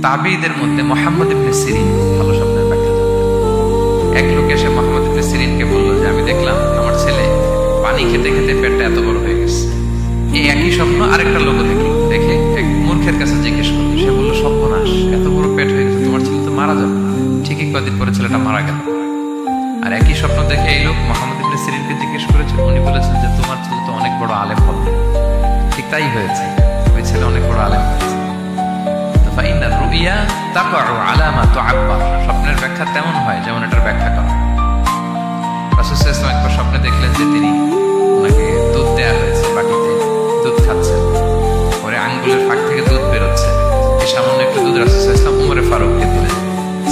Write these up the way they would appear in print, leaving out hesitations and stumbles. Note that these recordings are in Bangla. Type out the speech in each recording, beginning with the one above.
তাবিঈদের মধ্যে মুহাম্মদ ইবনে সিরিন ভালো স্বপ্নের ব্যাখ্যা জানতেন। এক লোক এসে মুহাম্মদ ইবনে সিরিনকে বলল যে আমি দেখলাম আমার ছেলে পানি খেতে খেতে পেটটা এত বড় হয়ে গেছে। এই একই স্বপ্ন আরেকটা লোক দেখে এক মূর্খের কাছে জিজ্ঞেস করলো। সে বলল, সর্বনাশ, এত বড় পেট হয়ে গেছে, তোমার ছেলে তো মারা যাবে। ঠিকই কদিন পরে ছেলেটা মারা গেল। আর একই স্বপ্ন দেখে এই লোক মুহাম্মদ ইবনে সিরিনকে জিজ্ঞেস করেছিল। উনি বলেছেন যে তোমার ছেলে তো অনেক বড় আলেম হবে। ঠিক তাই হয়েছে, ওই ছেলে অনেক বড় আলেম হয়েছে। ফাইন্নার রুইয়া তাকাউ আলা মা তুআব্বার, স্বপ্নের ব্যাখ্যা তেমন হয় যেমন এটার ব্যাখ্যা করা। রাসূল সাল্লাল্লাহু আলাইহি ওয়াসাল্লাম একবার স্বপ্নে দেখলেন যে তিনি ওনাকে দুধ দেয়া হয়েছে, বাটিতে দুধ খাচ্ছেন, পরে আঙ্গুলের ফাঁক থেকে দুধ বেরোচ্ছে। এই সামান্য একটু দুধ রাসূল সাল্লাল্লাহু আলাইহি ওয়াসাল্লাম উমরে ফারুককে দিলেন।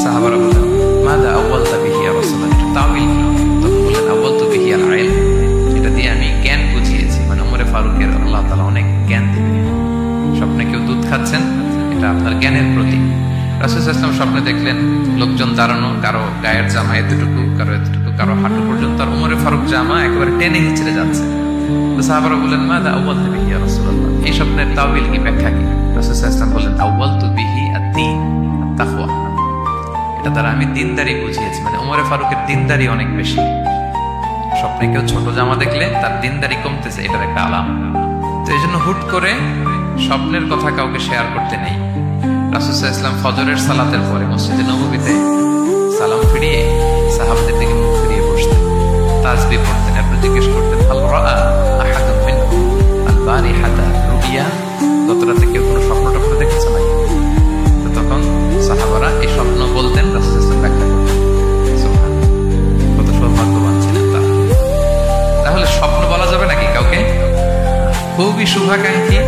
সাহাবারা বললেন, মাযা আউয়ালতা বিহি ইয়া রাসূলুল্লাহ, একটু তাওয়িল কি? তখন বললেন, আউয়ালতু বিহি আল ইলম, এটা দিয়ে আমি জ্ঞান বুঝিয়েছি। মানে উমরে ফারুকের আল্লাহ তাআলা অনেক জ্ঞান দিবেন। স্বপ্নে কেউ দুধ খাচ্ছেন, এটা আপনার জ্ঞানের প্রতীক। রাসূল সাল্লাল্লাহু আলাইহি ওয়াসাল্লাম স্বপ্নে দেখলেন লোকজন দাঁড়ানো, কারো গায়ের জামা এতটুকু, কারো এতটুকু, কারো হাঁটু পর্যন্ত, আর উমরে ফারুক জামা একেবারে টেনে হিচড়ে যাচ্ছে। তো সাহাবারা বললেন, মাযা আউয়ালতু বিহি ইয়া রাসূলুল্লাহ, এই স্বপ্নের তাওয়িল কি, ব্যাখ্যা কি? রাসূল সাল্লাল্লাহু আলাইহি ওয়াসাল্লাম বললেন, আউয়ালতু বিহি আদ-দীন আত-তাকওয়া, এটা দ্বারা আমি দিনদারি বুঝিয়েছি। মানে উমরে ফারুকের দিনদারি অনেক বেশি। স্বপ্নে কেউ ছোট জামা দেখলে তার দিনদারি কমতেছে, এটার একটা আলাম। তো এই জন্য হুট করে স্বপ্নের কথা কাউকে শেয়ার করতে নেই। রাসূল সাল্লাল্লাহু আলাইহি ওয়াসাল্লাম ফজরের সালাতের পরে মসজিদে নববীতে সালাম ফিরিয়ে সাহাবাদের দিকে মুখ ফিরিয়ে বসতেন, তাসবিহ পড়তেন। এরপর জিজ্ঞেস করতেন, হাল রাআ আহাদুম মিনকুম আল বারিহাতা রুইয়া, গত রাতে কেউ কোনো স্বপ্ন টপ্ন দেখেছে নাকি? তো তখন সাহাবারা এই স্বপ্ন বলতেন, রাসূল সাল্লাল্লাহু আলাইহি ওয়াসাল্লাম ব্যাখ্যা করতেন। সুবহানাল্লাহ, কত সৌভাগ্যবান ছিলেন তারা। তাহলে স্বপ্ন বলা যাবে নাকি কাউকে? খুবই শুভাকাঙ্ক্ষী,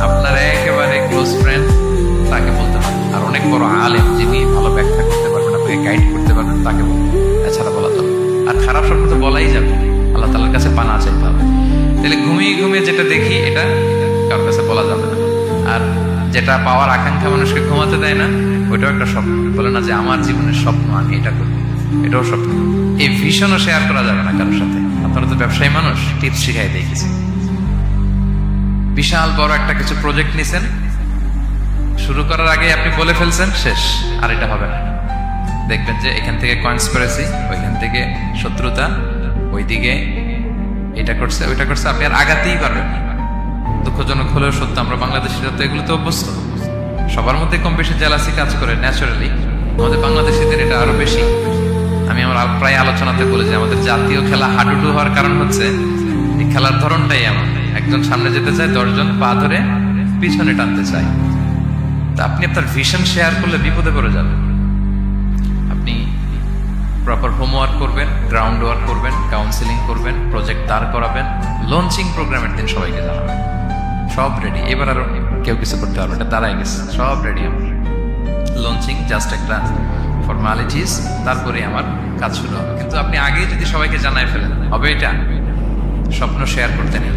আপনার একেবারে ক্লোজ ফ্রেন্ড, তাকে বলতে পারেন। আর অনেক বড় আলেম যিনি ভালো ব্যাখ্যা করতে পারবেন, আপনাকে গাইড করতে পারবেন, তাকে বলবেন। এছাড়া বলা যাবে। আর খারাপ স্বপ্ন তো বলাই যাবে, আল্লাহ তাআলার কাছে পানা চাইতে হবে। তাহলে ঘুমিয়ে ঘুমিয়ে যেটা দেখি এটা কারোর কাছে বলা যাবে না। আর যেটা পাওয়ার আকাঙ্ক্ষা মানুষকে ঘুমাতে দেয় না, ওইটাও একটা স্বপ্ন। বলে না যে আমার জীবনের স্বপ্ন আমি এটা করবো, এটাও স্বপ্ন। এই ভিশনও শেয়ার করা যাবে না কারোর সাথে। আপনারা তো ব্যবসায়ী মানুষ, টিপস শিখাই দেখেছি। বিশাল বড় একটা কিছু প্রজেক্ট নিছেন, শুরু করার আগে আপনি বলে ফেলছেন, শেষ, আর এটা হবে না। দেখবেন যে এখান থেকে কনস্পিরেসি, ওইখান থেকে শত্রুতা, ওইদিকে এটা করছে ওইটা করছে, আপনি আর আগাতেই পারবেন না। দুঃখজনক হলেও সত্য, আমরা বাংলাদেশিরা তো এগুলো তো অভ্যস্ত। সবার মধ্যে কম বেশি জেলাসি কাজ করে ন্যাচারালি, আমাদের বাংলাদেশিদের এটা আরো বেশি। আমি আমার প্রায় আলোচনাতে বলি যে আমাদের জাতীয় খেলা হাডুডু হওয়ার কারণ হচ্ছে এই খেলার ধরনটাই এমন। একজন সামনে যেতে চায়, 10 জন পা ধরে পিছনে টানতে চায়। তা আপনি আপনার ভিশন শেয়ার করলে বিপদে পড়ে যাবেন। আপনি প্রপার হোমওয়ার্ক করবেন, গ্রাউন্ড ওয়ার্ক করবেন, কাউন্সিলিং করবেন, প্রজেক্ট দাঁড় করাবেন, লঞ্চিং প্রোগ্রামের দিন সবাইকে জানাবেন। সব রেডি, এবার আর কেউ কিছু করতে পারবে, এটা দাঁড়ায় গেছে, সব রেডি আমার। লঞ্চিং জাস্ট একটা ফর্মালিটিস, তারপরে আমার কাজ শুরু হবে। কিন্তু আপনি আগে যদি সবাইকে জানায় ফেলেন, হবে এটা? স্বপ্ন শেয়ার করতে নেই।